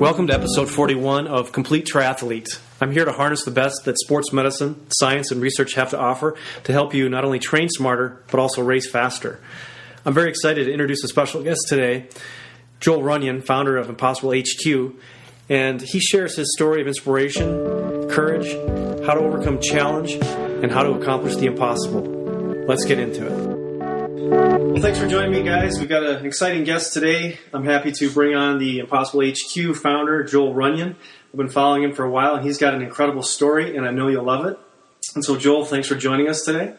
Welcome to episode 41 of Complete Triathlete. I'm here to harness the best that sports medicine, science, and research have to offer to help you not only train smarter, but also race faster. I'm very excited to introduce a special guest today, Joel Runyon, founder of Impossible HQ, and he shares his story of inspiration, courage, how to overcome challenge, and how to accomplish the impossible. Let's get into it. Well, thanks for joining me, guys. We've got an exciting guest today. I'm happy to bring on the Impossible HQ founder, Joel Runyon. I've been following him for a while, and he's got an incredible story, and I know you'll love it. And so, Joel, thanks for joining us today.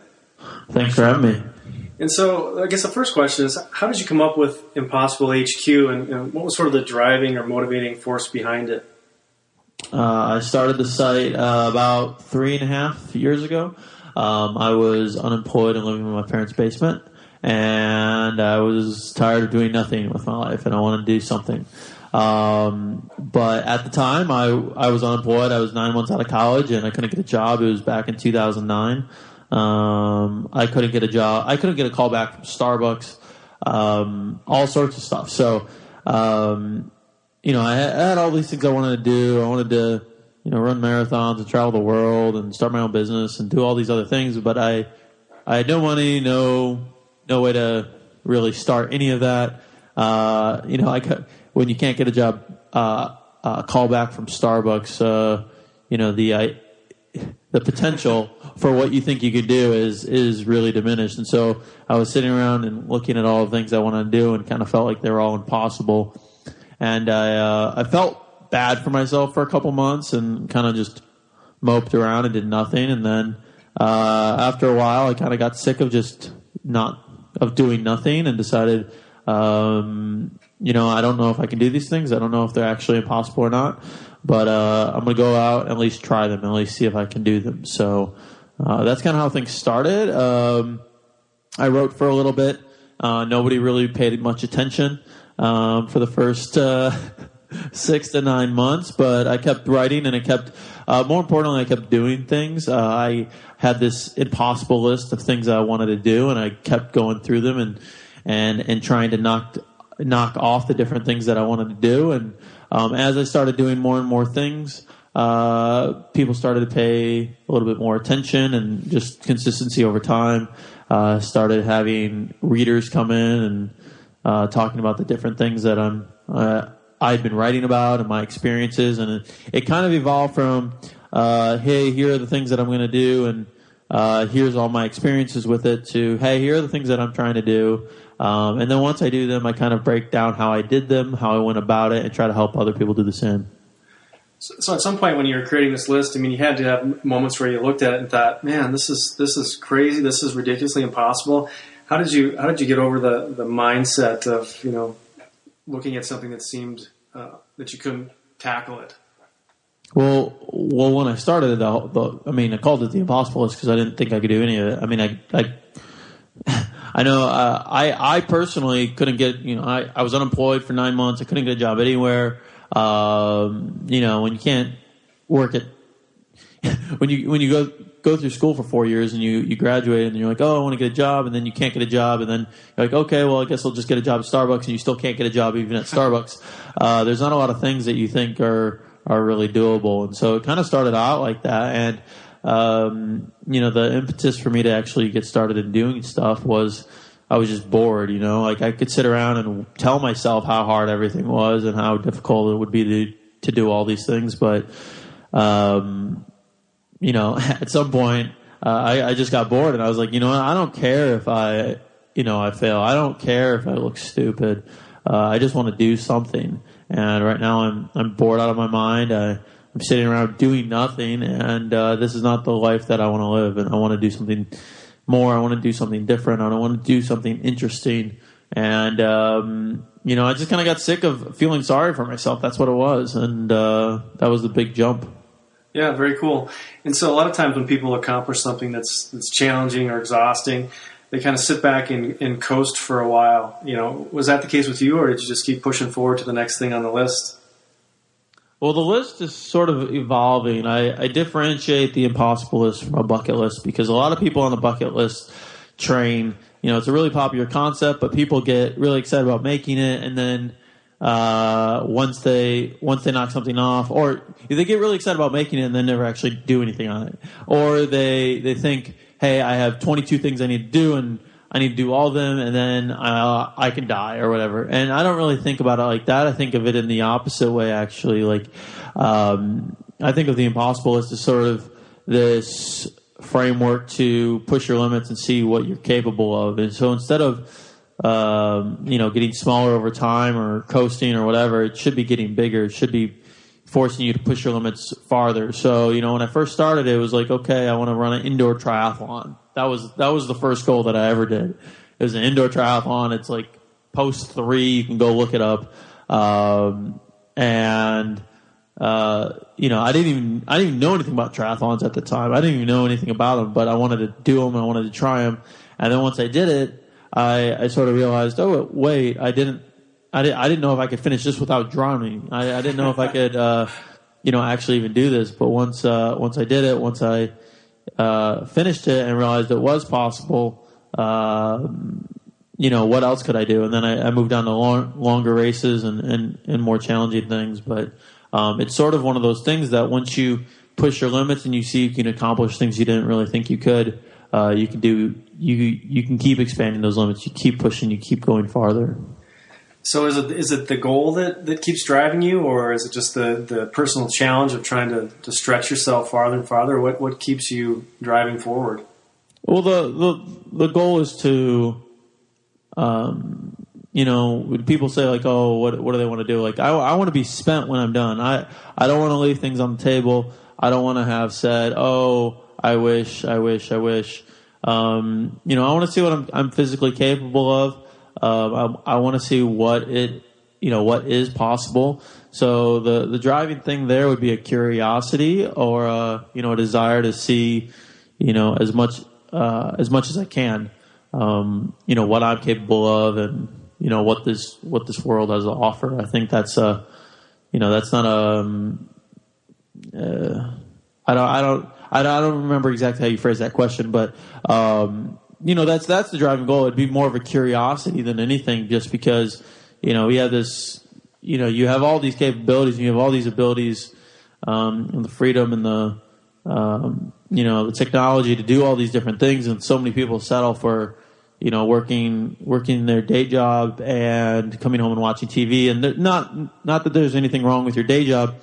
Thanks for having me. And so, I guess the first question is, how did you come up with Impossible HQ, and what was sort of the driving or motivating force behind it? I started the site about 3.5 years ago. I was unemployed and living in my parents' basement, and I was tired of doing nothing with my life, and I wanted to do something. But at the time, I was unemployed. I was 9 months out of college, and I couldn't get a job. It was back in 2009. I couldn't get a job. I couldn't get a call back from Starbucks, all sorts of stuff. So, I had all these things I wanted to do. I wanted to, run marathons and travel the world and start my own business and do all these other things. But I had no money, no way to really start any of that. When you can't get a job, call back from Starbucks, the potential for what you think you could do is really diminished. And so I was sitting around and looking at all the things I wanted to do and kind of felt like they were all impossible. And I felt bad for myself for a couple months and kind of just moped around and did nothing. And then after a while, I kind of got sick of of doing nothing and decided, I don't know if I can do these things. I don't know if they're actually impossible or not. But I'm going to go out and at least try them and at least see if I can do them. So that's kind of how things started. I wrote for a little bit. Nobody really paid much attention for the first 6 to 9 months. But I kept writing, and I kept, more importantly, I kept doing things. I had this impossible list of things I wanted to do, and I kept going through them and trying to knock off the different things that I wanted to do. And as I started doing more and more things, people started to pay a little bit more attention, and just consistency over time. Started having readers come in and talking about the different things that I'd been writing about and my experiences, and it kind of evolved from, hey, here are the things that I'm going to do, and here's all my experiences with it, to, hey, here are the things that I'm trying to do. And then once I do them, I kind of break down how I did them, how I went about it, and try to help other people do the same. So at some point when you were creating this list, you had to have moments where you looked at it and thought, man, this is crazy. This is ridiculously impossible. How did you get over the mindset of, looking at something that seemed that you couldn't tackle it? Well, when I started it, I called it the impossible list because I didn't think I could do any of it. I know I personally couldn't get, I was unemployed for 9 months. I couldn't get a job anywhere. When you can't work at, when you go through school for 4 years and you graduate and you're like, oh, I want to get a job, and then you can't get a job, and then you're like, okay, well, I guess I'll just get a job at Starbucks, and you still can't get a job even at Starbucks. There's not a lot of things that you think are really doable. And so it kind of started out like that. And, the impetus for me to actually get started in doing stuff was I was just bored, I could sit around and tell myself how hard everything was and how difficult it would be to do all these things. But, at some point, I just got bored, and I was like, I don't care if I fail. I don't care if I look stupid. I just want to do something. And right now I'm bored out of my mind. I'm sitting around doing nothing, and this is not the life that I want to live. And I want to do something more. I want to do something different. I want to do something interesting. And I just kind of got sick of feeling sorry for myself. That's what it was, and that was the big jump. Yeah, very cool. And so a lot of times when people accomplish something that's challenging or exhausting, they kind of sit back and coast for a while. Was that the case with you, or did you just keep pushing forward to the next thing on the list? Well, the list is sort of evolving. I differentiate the impossible list from a bucket list, because a lot of people on the bucket list train. It's a really popular concept, but people get really excited about making it, and then once they knock something off, or they get really excited about making it and then never actually do anything on it, or they think, hey, I have 22 things I need to do and I need to do all of them, and then I can die or whatever. And I don't really think about it like that. I think of it in the opposite way, actually. Like, I think of the impossible as to sort of this framework to push your limits and see what you're capable of. And so instead of getting smaller over time or coasting or whatever, it should be getting bigger. It should be forcing you to push your limits farther. So, when I first started, it was like, okay, I want to run an indoor triathlon. That was the first goal that I ever did. It was an indoor triathlon. It's like post 3. You can go look it up. I didn't even know anything about triathlons at the time. I didn't even know anything about them, but I wanted to do them and I wanted to try them. And then once I did it, I sort of realized, oh wait, I didn't know if I could finish this without drowning. I didn't know if I could, actually even do this. But once I did it, once I finished it and realized it was possible, what else could I do? And then I moved on to longer races and more challenging things. But it's sort of one of those things that once you push your limits and you see you can accomplish things you didn't really think you could, you can do. You can keep expanding those limits. You keep pushing. You keep going farther. So is it the goal that keeps driving you, or is it just the personal challenge of trying to stretch yourself farther and farther? What keeps you driving forward? Well, the goal is to, when people say like, oh, what do they want to do? Like, I want to be spent when I'm done. I don't want to leave things on the table. I don't want to have said, oh, I wish. I want to see what I'm physically capable of. I want to see what is possible. So the driving thing there would be a curiosity or a desire to see, as much as I can, what I'm capable of and, what this world has to offer. I think that's that's not I don't remember exactly how you phrased that question, but, that's the driving goal. It'd be more of a curiosity than anything, just because, we have this, you have all these capabilities and you have all these abilities, and the freedom and the technology to do all these different things. And so many people settle for, working their day job and coming home and watching TV. And not that there's anything wrong with your day job.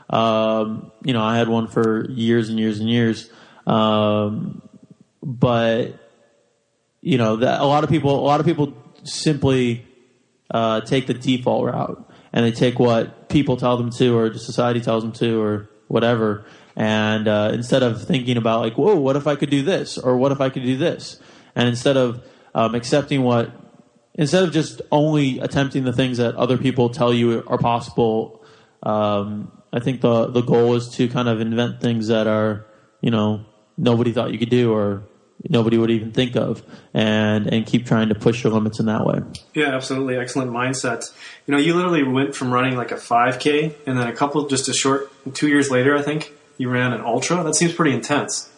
I had one for years and years and years. But that a lot of people simply take the default route, and they take what people tell them to, or just society tells them to, or whatever. And instead of thinking about like, whoa, what if I could do this, or what if I could do this, and instead of just only attempting the things that other people tell you are possible, I think the goal is to kind of invent things that are nobody thought you could do, or nobody would even think of, and keep trying to push your limits in that way. Yeah, absolutely. Excellent mindset. You literally went from running like a 5K, and then just a short 2 years later, I think, you ran an ultra. That seems pretty intense.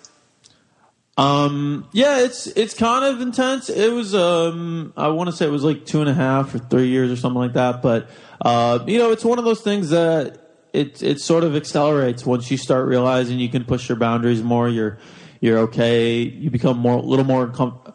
Yeah, it's kind of intense. It was, I want to say it was like 2.5 or 3 years or something like that. But, it's one of those things that it sort of accelerates once you start realizing you can push your boundaries more. You're okay. You become a little more comfortable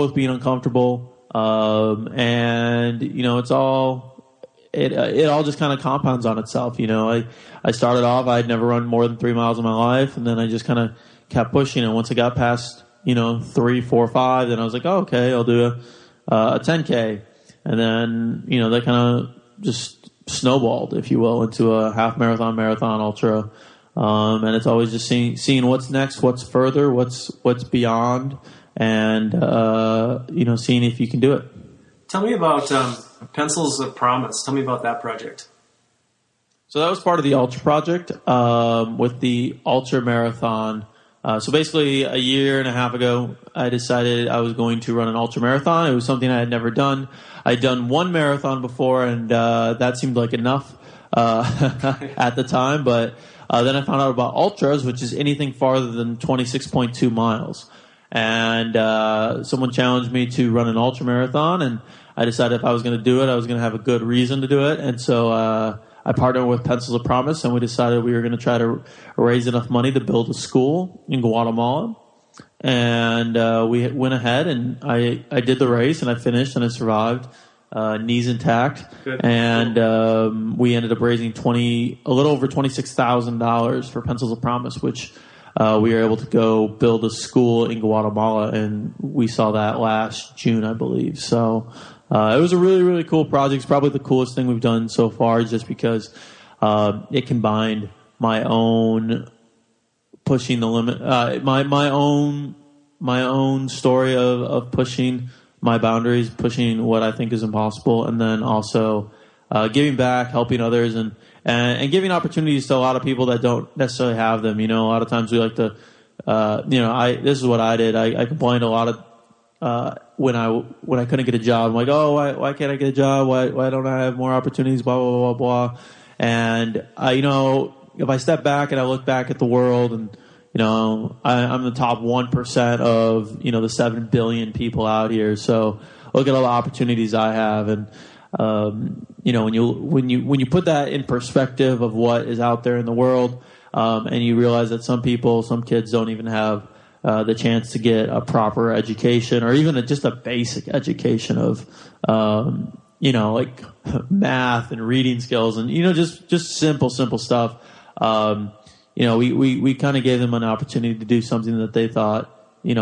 with being uncomfortable. And it's all, it all just kind of compounds on itself. I started off, I'd never run more than 3 miles in my life. And then I just kind of kept pushing. And once I got past, 3, 4, 5, then I was like, oh, okay, I'll do a 10K. And then, that kind of just snowballed, if you will, into a half marathon, ultra. And it's always just seeing what's next, what's further, what's beyond, and seeing if you can do it. Tell me about Pencils of Promise. Tell me about that project. So that was part of the ultra project with the ultra marathon. So basically, a year and a half ago, I decided I was going to run an ultra marathon. It was something I had never done. I'd done one marathon before, and that seemed like enough at the time, but. Then I found out about ultras, which is anything farther than 26.2 miles. And someone challenged me to run an ultra marathon, and I decided if I was going to do it, I was going to have a good reason to do it. And so I partnered with Pencils of Promise, and we decided we were going to try to raise enough money to build a school in Guatemala. And we went ahead, and I did the race, and I finished, and I survived, knees intact. Good. And we ended up raising a little over $26,000 for Pencils of Promise, which we were able to go build a school in Guatemala, and we saw that last June, I believe. So it was a really, really cool project. It's probably the coolest thing we've done so far, just because it combined my own pushing the limit, my own story of pushing my boundaries, pushing what I think is impossible, and then also giving back, helping others, and giving opportunities to a lot of people that don't necessarily have them. A lot of times we like to, this is what I did. I complained a lot of when I couldn't get a job. I'm like, oh, why can't I get a job? Why don't I have more opportunities? Blah blah blah blah. And if I step back and I look back at the world, and I'm the top 1% of the 7 billion people out here. So look at all the opportunities I have, and when you put that in perspective of what is out there in the world, and you realize that some kids don't even have the chance to get a proper education, or even just a basic education of like math and reading skills, and just simple stuff. We kind of gave them an opportunity to do something that they thought,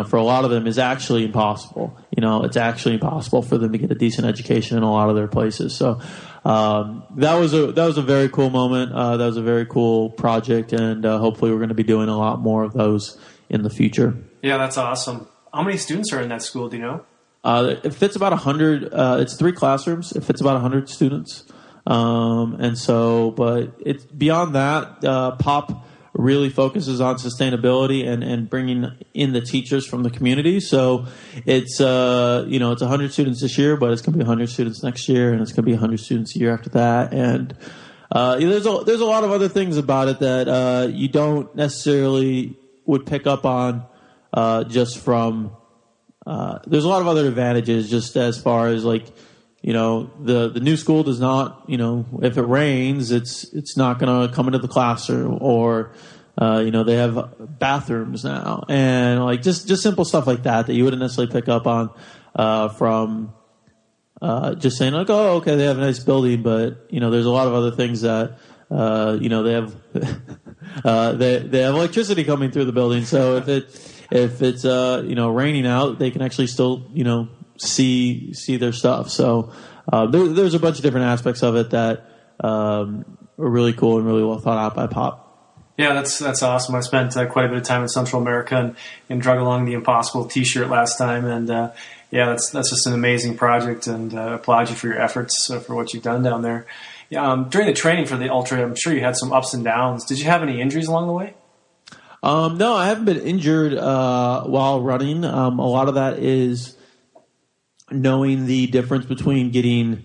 for a lot of them is actually impossible. It's actually impossible for them to get a decent education in a lot of their places. So that was a very cool moment. That was a very cool project, and hopefully we're going to be doing a lot more of those in the future. Yeah, that's awesome. How many students are in that school? Do you know? It fits about 100. It's 3 classrooms. It fits about 100 students. But it's beyond that. POP really focuses on sustainability and bringing in the teachers from the community. So it's, it's 100 students this year, but it's going to be 100 students next year, and it's going to be 100 students a year after that. And, there's a lot of other things about it that, you don't necessarily would pick up on, just from, there's a lot of other advantages just as far as like, the new school does not, if it rains, it's not going to come into the classroom, or, they have bathrooms now, and like just simple stuff like that you wouldn't necessarily pick up on, from, just saying like, oh, okay, they have a nice building, but, there's a lot of other things that, they have, they have electricity coming through the building. So if it's raining out, they can actually still, see their stuff. So there's a bunch of different aspects of it that are really cool and really well thought out by POP. Yeah, that's awesome. I spent quite a bit of time in Central America and drug along the Impossible T-shirt last time, and that's just an amazing project, and applaud you for your efforts for what you've done down there. During the training for the ultra, I'm sure you had some ups and downs. Did you have any injuries along the way? No, I haven't been injured while running. A lot of that is knowing the difference between getting,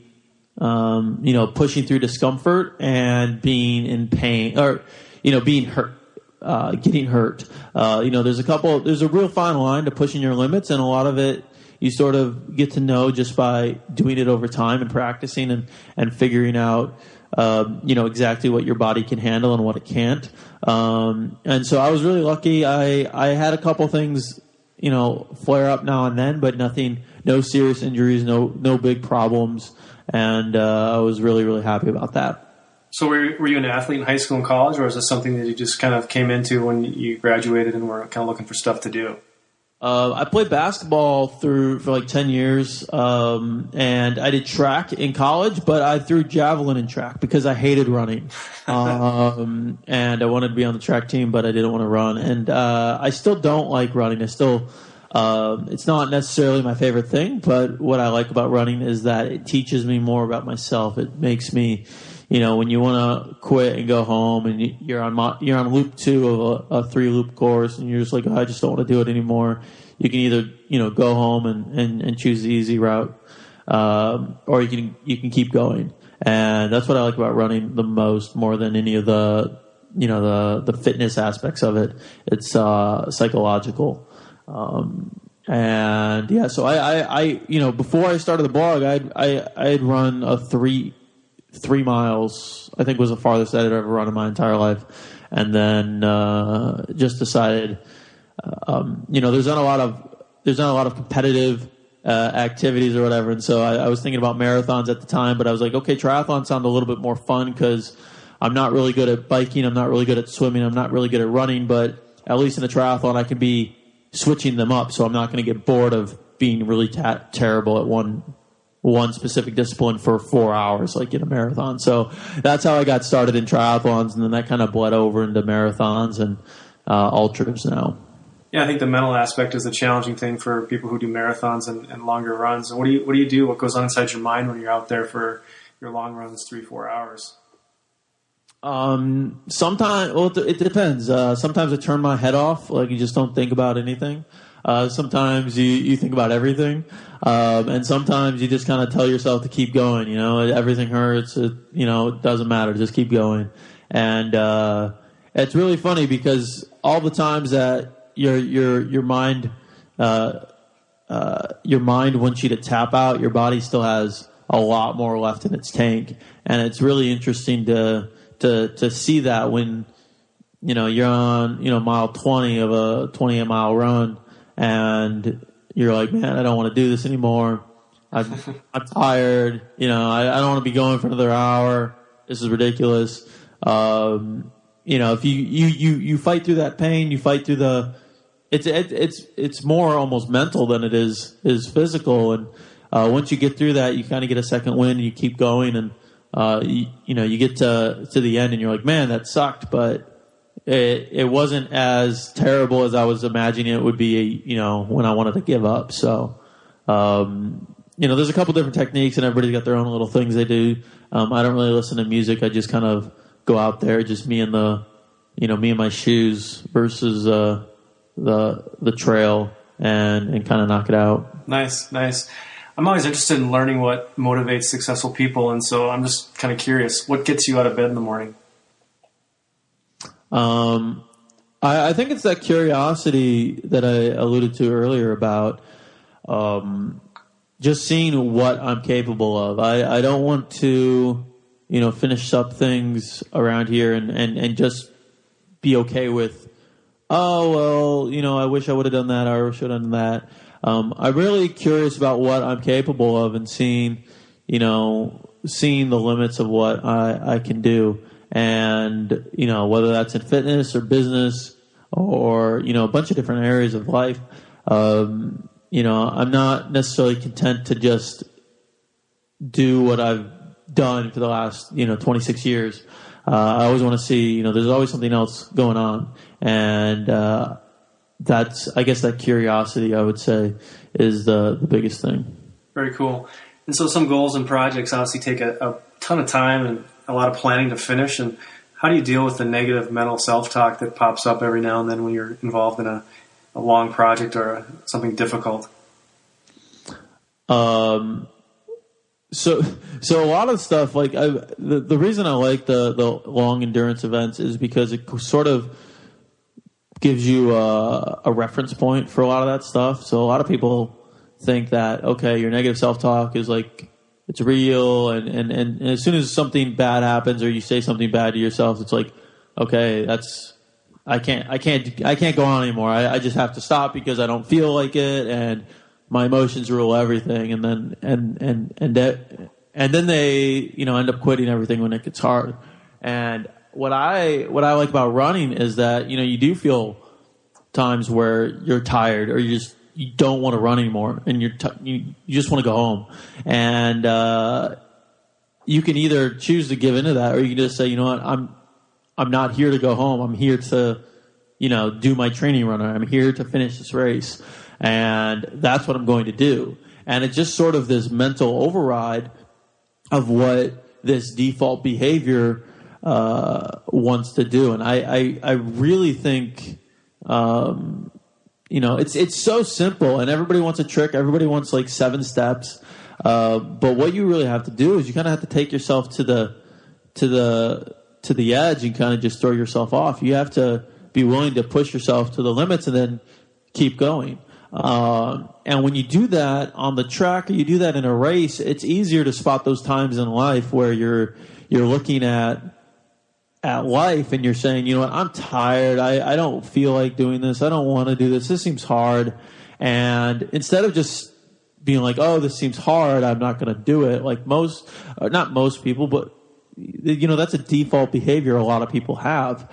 pushing through discomfort and being in pain, or, being hurt, getting hurt. There's a real fine line to pushing your limits, and a lot of it you sort of get to know just by doing it over time and practicing and figuring out, exactly what your body can handle and what it can't. And so I was really lucky. I had a couple things, flare up now and then, but no serious injuries, no big problems. And, I was really, really happy about that. So were you an athlete in high school and college, or is this something that you just kind of came into when you graduated and were kind of looking for stuff to do? I played basketball for like 10 years, and I did track in college, but I threw javelin in track because I hated running. And I wanted to be on the track team, but I didn't want to run. And, I still don't like running. it's not necessarily my favorite thing, but what I like about running is that it teaches me more about myself. It makes me, when you want to quit and go home and you're on loop 2 of a 3-loop course, and you're just like, oh, I just don't want to do it anymore. You can either, go home and choose the easy route, or you can keep going. And that's what I like about running the most, more than any of the, the fitness aspects of it. It's, psychological. And yeah, so I before I started the blog, I'd run a three miles. I think was the farthest I'd ever run in my entire life, and then just decided, there's not a lot of competitive activities or whatever, and so I was thinking about marathons at the time, but I was like, okay, triathlon sounded a little bit more fun because I'm not really good at biking, I'm not really good at swimming, I'm not really good at running, but at least in a triathlon I can be switching them up, so I'm not going to get bored of being really terrible at one specific discipline for 4 hours, like in a marathon. So that's how I got started in triathlons, and then that kind of bled over into marathons and ultras now. Yeah, I think the mental aspect is the challenging thing for people who do marathons and longer runs. And what do you do? What goes on inside your mind when you're out there for your long runs, 3-4 hours? Sometimes, well, it depends. Sometimes I turn my head off, like you just don't think about anything. Sometimes you think about everything. And sometimes you just kind of tell yourself to keep going, everything hurts. It doesn't matter. Just keep going. And, it's really funny because all the times that your mind wants you to tap out, your body still has a lot more left in its tank. And it's really interesting to see that when, you're on, mile 20 of a 28-mile run and you're like, man, I don't want to do this anymore. I'm tired. I don't want to be going for another hour. This is ridiculous. If you fight through that pain, you fight through it's more almost mental than it is physical. And, once you get through that, you kind of get a second wind and you keep going, and you get to the end and you're like, man, that sucked, but it wasn't as terrible as I was imagining it would be, when I wanted to give up. So, there's a couple different techniques and everybody's got their own little things they do. I don't really listen to music. I just kind of go out there, just me and my shoes versus, the trail and kind of knock it out. Nice. I'm always interested in learning what motivates successful people, and so I'm just kind of curious, what gets you out of bed in the morning? I think it's that curiosity that I alluded to earlier about just seeing what I'm capable of. I don't want to, finish up things around here and just be okay with, oh, well, I wish I would have done that or should have done that. I'm really curious about what I'm capable of and seeing the limits of what I can do. And, whether that's in fitness or business or, a bunch of different areas of life, I'm not necessarily content to just do what I've done for the last, 26 years. I always want to see, there's always something else going on. And, that's, I guess, that curiosity, I would say, is the biggest thing. Very cool. And so some goals and projects obviously take a ton of time and a lot of planning to finish. And how do you deal with the negative mental self-talk that pops up every now and then when you're involved in a long project or something difficult? So a lot of stuff, like the reason I like the long endurance events is because it sort of gives you a reference point for a lot of that stuff. So a lot of people think that, okay, your negative self-talk is like, it's real. And as soon as something bad happens or you say something bad to yourself, it's like, okay, I can't go on anymore. I just have to stop because I don't feel like it. And my emotions rule everything. And then they, end up quitting everything when it gets hard. And what I like about running is that, you do feel times where you're tired or you don't want to run anymore and you just want to go home. And, you can either choose to give into that or you can just say, you know what, I'm not here to go home. I'm here to, do my training run. I'm here to finish this race. And that's what I'm going to do. And it's just sort of this mental override of what this default behavior wants to do. And I really think, it's so simple and everybody wants a trick. Everybody wants like 7 steps. But what you really have to do is you kind of have to take yourself to the edge and kind of just throw yourself off. You have to be willing to push yourself to the limits and then keep going. And when you do that on the track or you do that in a race, it's easier to spot those times in life where you're looking at life and you're saying, you know what, I'm tired. I don't feel like doing this. I don't want to do this. This seems hard. And instead of just being like, oh, this seems hard, I'm not going to do it. Like not most people, but that's a default behavior a lot of people have.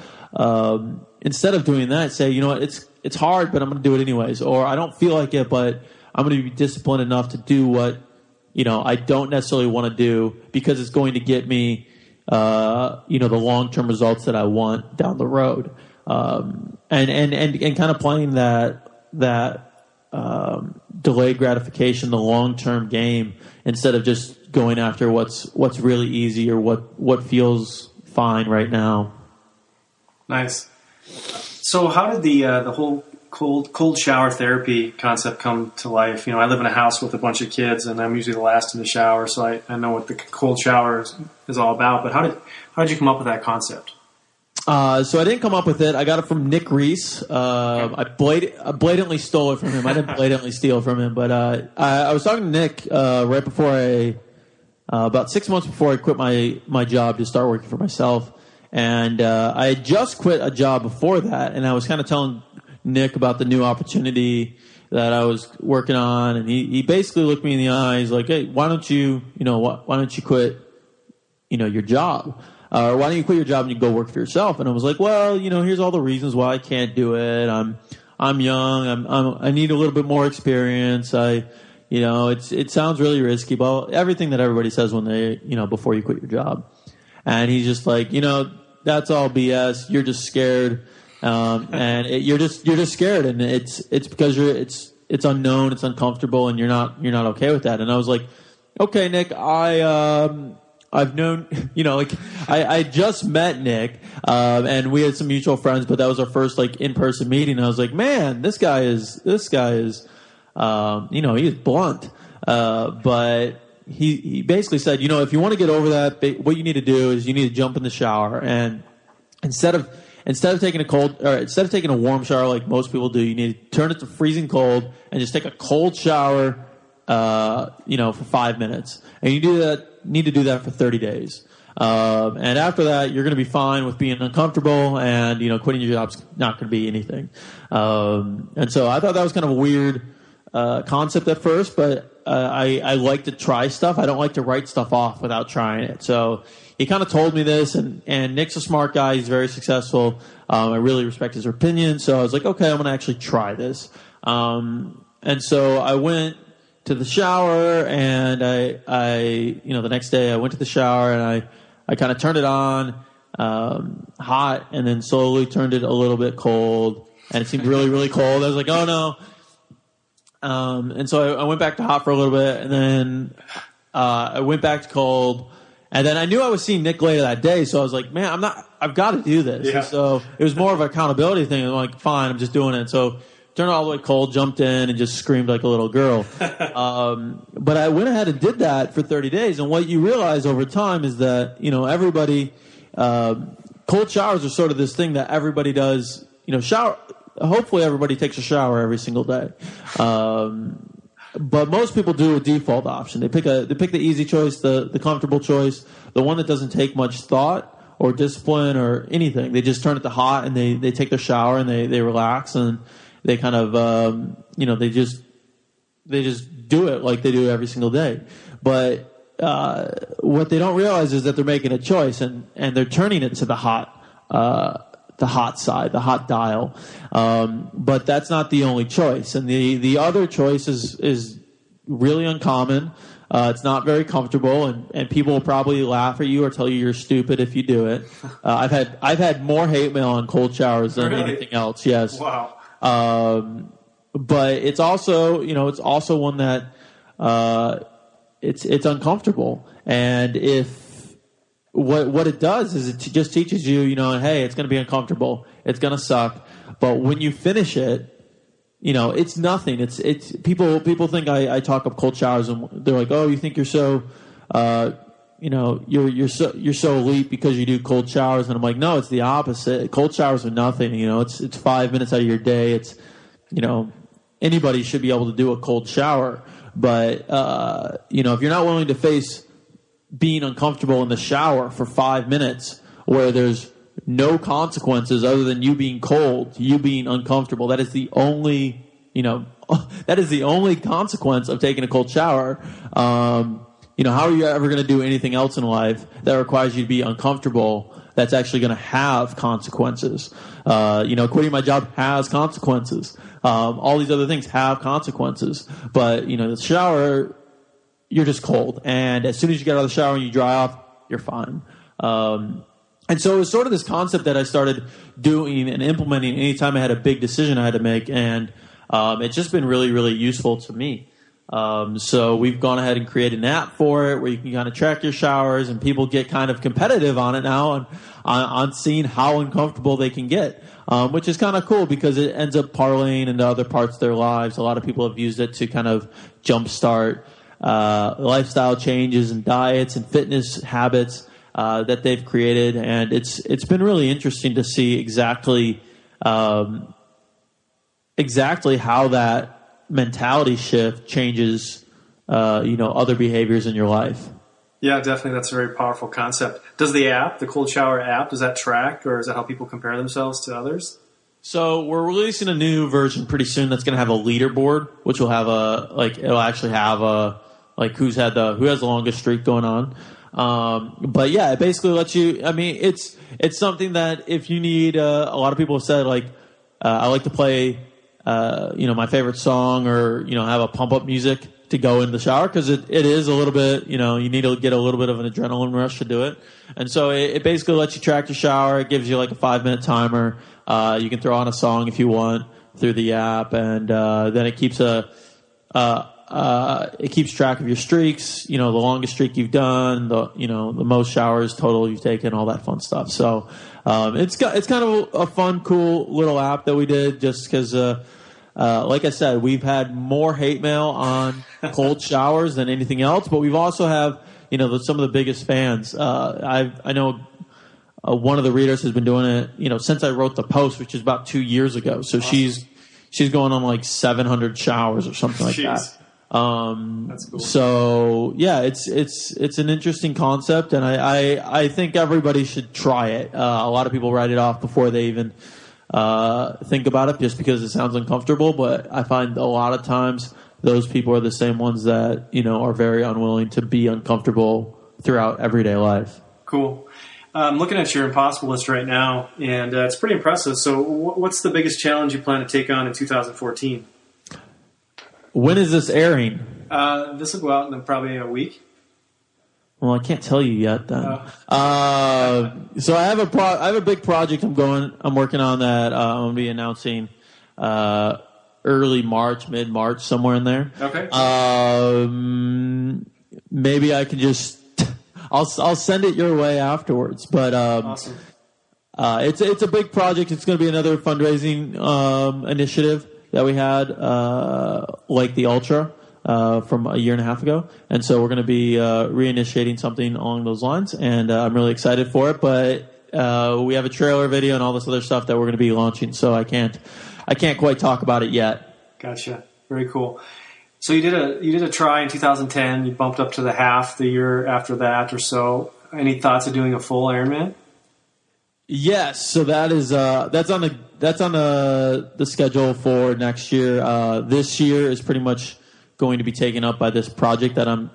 Instead of doing that, say, you know what, it's hard, but I'm going to do it anyways. Or I don't feel like it, but I'm going to be disciplined enough to do what, I don't necessarily want to do because it's going to get me, the long-term results that I want down the road. And kind of playing that delayed gratification, the long-term game, instead of just going after what's really easy or what feels fine right now. Nice. So how did the whole cold shower therapy concept come to life? I live in a house with a bunch of kids, and I'm usually the last in the shower, so I know what the cold shower is all about. But how did you come up with that concept? So I didn't come up with it. I got it from Nick Reese. I blatantly stole it from him. I didn't blatantly steal from him, but I was talking to Nick right before about 6 months before I quit my job to start working for myself. And I had just quit a job before that, and I was kind of telling Nick about the new opportunity that I was working on, and he basically looked me in the eye. He's like, "Hey, why don't you quit, your job? Or why don't you quit your job and you go work for yourself?" And I was like, "Well, here's all the reasons why I can't do it. I'm young. I need a little bit more experience. It sounds really risky, but everything that everybody says when they, before you quit your job." And he's just like, that's all BS. You're just scared, and you're just scared, and it's because it's unknown, it's uncomfortable, and you're not okay with that. And I was like, okay, Nick, I've known, I just met Nick, and we had some mutual friends, but that was our first in-person meeting. And I was like, man, this guy is, he is blunt, but he basically said, if you want to get over that, what you need to do is you need to jump in the shower, and instead of taking a warm shower like most people do, you need to turn it to freezing cold and just take a cold shower, for 5 minutes. And you need to do that for 30 days. And after that, you're going to be fine with being uncomfortable, and, quitting your job's not going to be anything. And so I thought that was kind of a weird concept at first, but I like to try stuff. I don't like to write stuff off without trying it. So he kind of told me this, and Nick's a smart guy. He's very successful. I really respect his opinion. So I was like, okay, I'm going to actually try this. And so I went to the shower, and I the next day I went to the shower, and I kind of turned it on hot, and then slowly turned it a little bit cold, and it seemed really, really cold. I was like, oh no. And so I went back to hot for a little bit, and then I went back to cold, and then I knew I was seeing Nick later that day, so I was like, man, I've got to do this. Yeah. So it was more of an accountability thing. I'm like, fine, I'm just doing it. So turned it all the way cold, jumped in, and just screamed like a little girl. But I went ahead and did that for 30 days, and what you realize over time is that, everybody, cold showers are sort of this thing that everybody does, hopefully everybody takes a shower every single day. But most people do a default option. They pick the easy choice, the comfortable choice, the one that doesn't take much thought or discipline or anything. They just turn it to hot, and they take their shower, and they relax, and they kind of, they just do it like they do every single day. But what they don't realize is that they're making a choice, and they're turning it to the hot side, the hot dial. But that's not the only choice. And the other choice is really uncommon. It's not very comfortable, and people will probably laugh at you or tell you you're stupid if you do it. I've had more hate mail on cold showers than anything else. Yes. Wow. But it's also, one that, it's uncomfortable. And what it does is it just teaches you, hey, it's going to be uncomfortable. It's going to suck. But when you finish it, it's nothing. It's people think I talk up cold showers, and they're like, oh, you think you're so, you're so elite because you do cold showers. And I'm like, no, it's the opposite. Cold showers are nothing. It's 5 minutes out of your day. It's, anybody should be able to do a cold shower. But, if you're not willing to face being uncomfortable in the shower for 5 minutes where there's no consequences other than you being cold, you being uncomfortable, that is the only, that is the only consequence of taking a cold shower. How are you ever going to do anything else in life that requires you to be uncomfortable that's actually going to have consequences? Quitting my job has consequences. All these other things have consequences. But, the shower, you're just cold. And as soon as you get out of the shower and you dry off, you're fine. And so it was sort of this concept that I started doing and implementing anytime I had a big decision I had to make. And it's just been really, really useful to me. So we've gone ahead and created an app for it where you can kind of track your showers, and people get kind of competitive on it now and on seeing how uncomfortable they can get, which is kind of cool because it ends up parlaying into other parts of their lives. A lot of people have used it to kind of jumpstart lifestyle changes and diets and fitness habits that they've created, and it's been really interesting to see exactly how that mentality shift changes, other behaviors in your life. Yeah, definitely. That's a very powerful concept. Does the app, the cold shower app, does that track, or is that how people compare themselves to others? So we're releasing a new version pretty soon that's going to have a leaderboard, which will have it'll actually have who has the longest streak going on. But yeah, it basically lets you, it's something that if you need, a lot of people have said I like to play, my favorite song or, have a pump up music to go in the shower because it is a little bit, you need to get a little bit of an adrenaline rush to do it. And so it basically lets you track your shower. It gives you like a 5-minute timer. You can throw on a song if you want through the app, and then it keeps it keeps track of your streaks, the longest streak you've done, the most showers total you've taken, all that fun stuff. So it's kind of a fun, cool little app that we did just because, like I said, we've had more hate mail on cold showers than anything else, but we've also have, some of the biggest fans. I know one of the readers has been doing it, since I wrote the post, which is about 2 years ago. So awesome. She's going on like 700 showers or something like that. That's cool. So yeah, it's an interesting concept, and I think everybody should try it. A lot of people write it off before they even think about it just because it sounds uncomfortable, but I find a lot of times those people are the same ones that, are very unwilling to be uncomfortable throughout everyday life. Cool. I'm looking at your impossible list right now, and it's pretty impressive. So what's the biggest challenge you plan to take on in 2014? When is this airing? This will go out in probably a week. Well, I can't tell you yet then. So I have a big project I'm working on that I'm going to be announcing early March, mid-March, somewhere in there. Okay. Maybe I can just I'll send it your way afterwards. But awesome. It's a big project. It's going to be another fundraising initiative that we had, like the Ultra. From a year and a half ago. And so we're going to be reinitiating something along those lines, and I'm really excited for it. But we have a trailer video and all this other stuff that we're going to be launching, so I can't quite talk about it yet. Gotcha. Very cool. So you did a try in 2010. You bumped up to the half the year after that or so. Any thoughts of doing a full Ironman? Yes. So that's on the schedule for next year. This year is pretty much going to be taken up by this project that I'm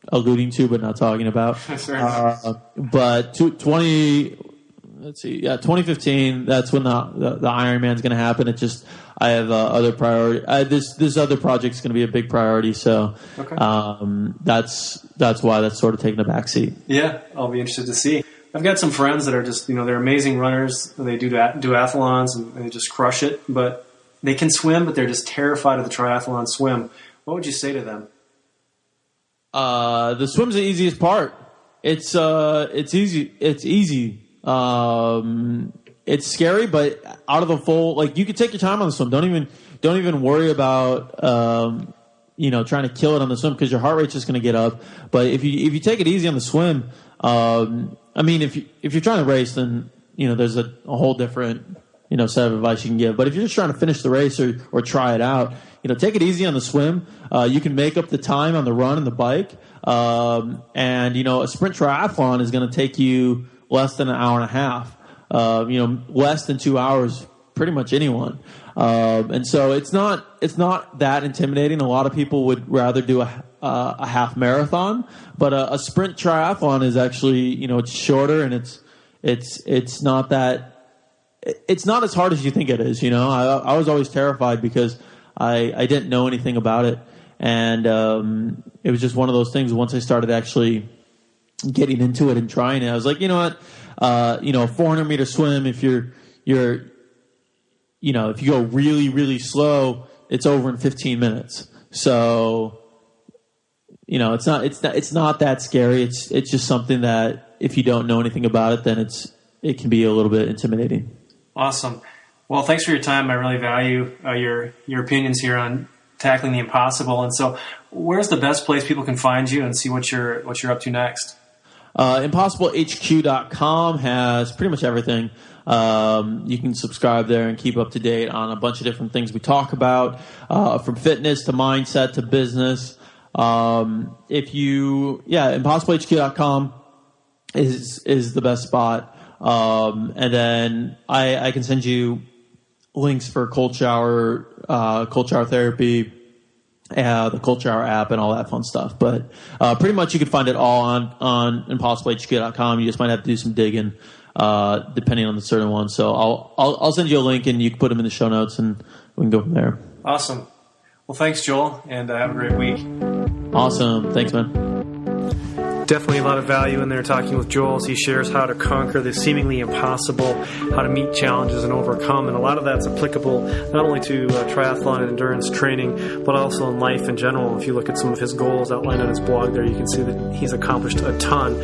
alluding to but not talking about. But 2015, that's when the Ironman's going to happen. It just, I have other priority. This other project's going to be a big priority, so okay. That's why that's sort of taking a backseat. Yeah, I'll be interested to see. I've got some friends that are just, they're amazing runners. They do duathlons and they just crush it, but they can swim, but they're just terrified of the triathlon swim. What would you say to them? The swim's the easiest part. It's easy. It's easy. It's scary, but out of the full, you can take your time on the swim. Don't even worry about, trying to kill it on the swim because your heart rate's just going to get up. But if you take it easy on the swim, if you're trying to race, then, there's a whole different set of advice you can give. But if you're just trying to finish the race or try it out, take it easy on the swim. You can make up the time on the run and the bike. And a sprint triathlon is going to take you less than an hour and a half. Less than 2 hours, pretty much anyone. And so it's not that intimidating. A lot of people would rather do a half marathon, but a sprint triathlon is actually, it's shorter and it's not as hard as you think it is. I was always terrified because I didn't know anything about it. And, it was just one of those things. Once I started actually getting into it and trying it, I was like, you know what? 400 meter swim, if if you go really, really slow, it's over in 15 minutes. So, it's not that scary. It's just something that if you don't know anything about it, then it can be a little bit intimidating. Awesome. Well, thanks for your time. I really value your opinions here on tackling the impossible. And so, where's the best place people can find you and see what you're up to next? ImpossibleHQ.com has pretty much everything. You can subscribe there and keep up to date on a bunch of different things we talk about, from fitness to mindset to business. ImpossibleHQ.com is the best spot. And then I can send you links for cold shower therapy, the Cold Shower app, and all that fun stuff. But pretty much you can find it all on ImpossibleHQ.com. You just might have to do some digging, depending on the certain one. So I'll send you a link, and you can put them in the show notes, and we can go from there. Awesome. Well, thanks, Joel, and have a great week. Awesome. Thanks, man. Definitely a lot of value in there talking with Joel as he shares how to conquer the seemingly impossible, how to meet challenges and overcome. And a lot of that's applicable not only to triathlon and endurance training, but also in life in general. If you look at some of his goals outlined on his blog there, you can see that he's accomplished a ton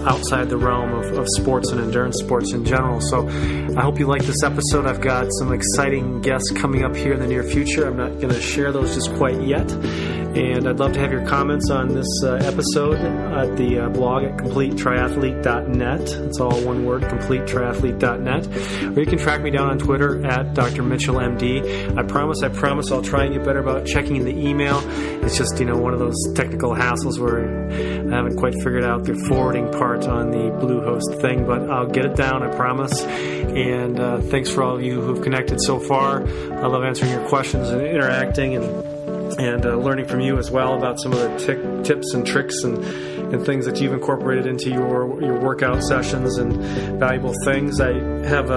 outside the realm of sports and endurance sports in general. So I hope you like this episode. I've got some exciting guests coming up here in the near future. I'm not going to share those just quite yet. And I'd love to have your comments on this episode at the blog at CompleteTriathlete.net. It's all one word, CompleteTriathlete.net. Or you can track me down on Twitter at Dr. MitchellMD. I promise I'll try and get better about checking in the email. It's just, one of those technical hassles where I haven't quite figured out the forwarding part on the Bluehost thing, but I'll get it down, I promise. And thanks for all of you who've connected so far. I love answering your questions and interacting and learning from you as well about some of the tips and tricks and things that you've incorporated into your workout sessions and valuable things. I have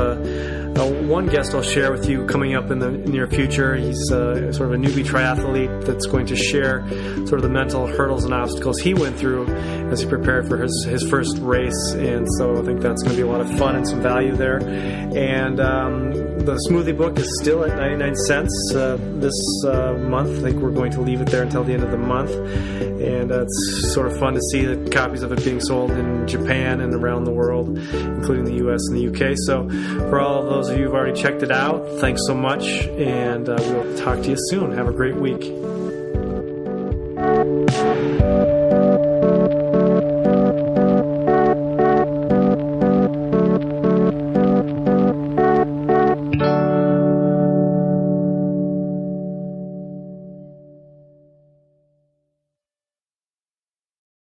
one guest I'll share with you coming up in the near future. He's sort of a newbie triathlete that's going to share sort of the mental hurdles and obstacles he went through as he prepared for his first race. And so I think that's going to be a lot of fun and some value there. And the smoothie book is still at 99 cents this month. I think we're going to leave it there until the end of the month. And it's sort of fun to see the copies of it being sold in Japan and around the world, including the US and the UK. So for all of those of you who've already checked it out, thanks so much. And we'll talk to you soon. Have a great week.